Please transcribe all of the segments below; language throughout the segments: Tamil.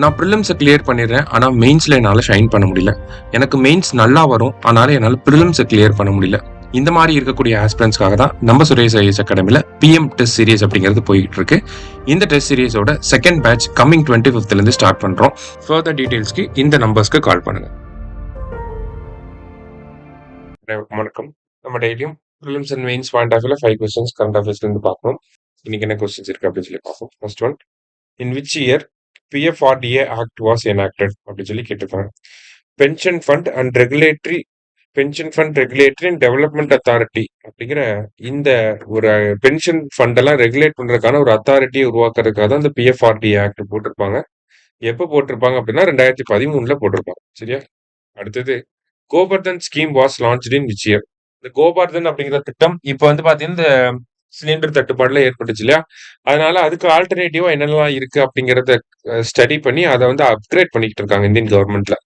நான் ப்ரிலிம்ஸை கிளியர் பண்ணிடுறேன், ஆனால் மெயின்ஸில் என்னால் ஷைன் பண்ண முடியல. எனக்கு மெயின்ஸ் நல்லா வரும், ஆனாலும் என்னால் ப்ரிலிம்ஸை கிளியர் பண்ண முடியல. இந்த மாதிரி இருக்கக்கூடிய ஆஸ்பிரன்ஸ்க்காக தான் நம்ம சுரேஷ் ஐஏஎஸ் அகாடமியில் பிஎம் டெஸ்ட் சீரிஸ் அப்படிங்கிறது போயிட்டு இருக்கு. இந்த டெஸ்ட் சீரிஸோட second batch coming 25th start பண்ணுறோம். ஃபர்தர் டீடைல்ஸ்க்கு இந்த நம்பர்ஸ்க்கு கால் பண்ணுங்க. வணக்கம். நம்ம டெய்லியும் prelims and mains point of வியூல 5 கொஸ்டின்ஸ் கரண்ட் அஃபேர்ஸ்லேருந்து பார்க்கணும். இன்னைக்கு என்ன கொஸ்டின்ஸ் இருக்கு அப்படின்னு சொல்லி பார்ப்போம். First one, in which year PFRDA act was enacted அப்படின்னு சொல்லி கேட்டிருக்காங்க. Pension fund and regulatory and development authority அப்படிங்கிற இந்த ஒரு பென்ஷன் ஃபண்ட் எல்லாம் ரெகுலேட் பண்றதுக்கான ஒரு அத்தாரிட்டியை உருவாக்குறதுக்காக தான் இந்த PFRDA ஆக்ட் போட்டிருப்பாங்க. எப்போ போட்டிருப்பாங்க அப்படின்னா 2013 போட்டிருப்பாங்க. சரியா? அடுத்தது, Gobardhan scheme was launched in which year? இந்த கோபர்தன் அப்படிங்கிற திட்டம் இப்போ வந்து பாத்தீங்கன்னா இந்த சிலிண்டர் தட்டுப்பாடுல ஏற்பட்டுச்சு இல்லையா? அதனால அதுக்கு ஆல்டர்னேட்டிவா என்னெல்லாம் இருக்கு அப்படிங்கறத ஸ்டடி பண்ணி அதை வந்து அப்கிரேட் பண்ணிக்கிட்டு இருக்காங்க இந்தியன் கவர்மெண்ட்ல.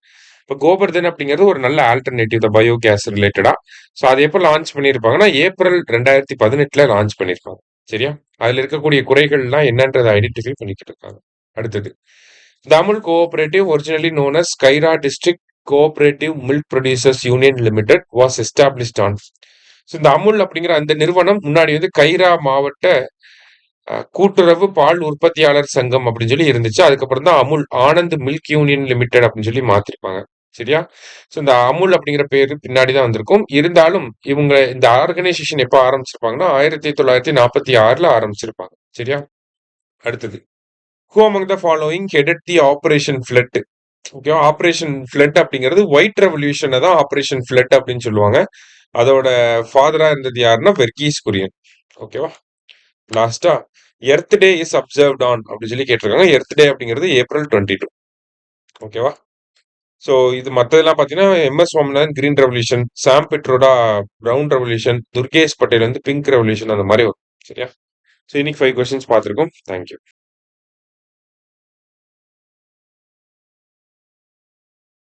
இப்போ கோபர்தன் அப்படிங்கிறது ஒரு நல்ல ஆல்டர்னேட்டிவ் தான் பயோ கேஸ் ரிலேட்டடா. ஸோ அது எப்போ லான்ச் பண்ணியிருப்பாங்கன்னா ஏப்ரல் 2018 லான்ச் பண்ணியிருப்பாங்க. சரியா? அதுல இருக்கக்கூடிய குறைகள்லாம் என்னன்றதை ஐடென்டிஃபை பண்ணிக்கிட்டு இருக்காங்க. அடுத்தது, The Amul Cooperative, originally known as Kaira District Cooperative Milk Producers Union Limited, was established on. So இந்த அமுல் அப்படிங்கிற அந்த நிறுவனம் முன்னாடி வந்து கைரா மாவட்ட கூட்டுறவு பால் உற்பத்தியாளர் சங்கம் அப்படின்னு சொல்லி இருந்துச்சு. அதுக்கப்புறம் தான் Amul Anand milk union limited அப்படின்னு சொல்லி மாத்திருப்பாங்க. சரியா? ஸோ இந்த அமுல் அப்படிங்கிற பேரு பின்னாடி தான் வந்திருக்கும். இருந்தாலும் இவங்க இந்த ஆர்கனைசேஷன் எப்போ ஆரம்பிச்சிருப்பாங்கன்னா 1946 ஆரம்பிச்சிருப்பாங்க. சரியா? அடுத்தது, Who among the following headed the Operation Flood? ஓகேவா? ஆபரேஷன் ஃபிளட் அப்படிங்கிறது ஒயிட் ரெவல்யூஷனை தான் ஆபரேஷன் ஃபிளட் அப்படின்னு சொல்லுவாங்க. அதோட ஃபாதரா இருந்தது யாருன்னா வெர்கீஸ் குரியன். ஓகேவா? லாஸ்டா, earth day is observed on அப்படின்னு சொல்லி கேட்டிருக்காங்க. எர்த் டே அப்படிங்கிறது ஏப்ரல் 22. ஓகேவா? ஸோ இது மற்றதெல்லாம் பார்த்தீங்கன்னா MS சுவாமிநாதன் கிரீன் ரெவல்யூஷன், சாம் பெட்ரோடா ப்ரௌன் ரெவல்யூஷன், துர்கேஷ் பட்டேல் வந்து பிங்க் ரெவல்யூஷன் அந்த மாதிரி வரும். சரியா? ஸோ இன்னைக்கு 5 கொஸ்டின்ஸ் பார்த்துருக்கோம். தேங்க்யூ.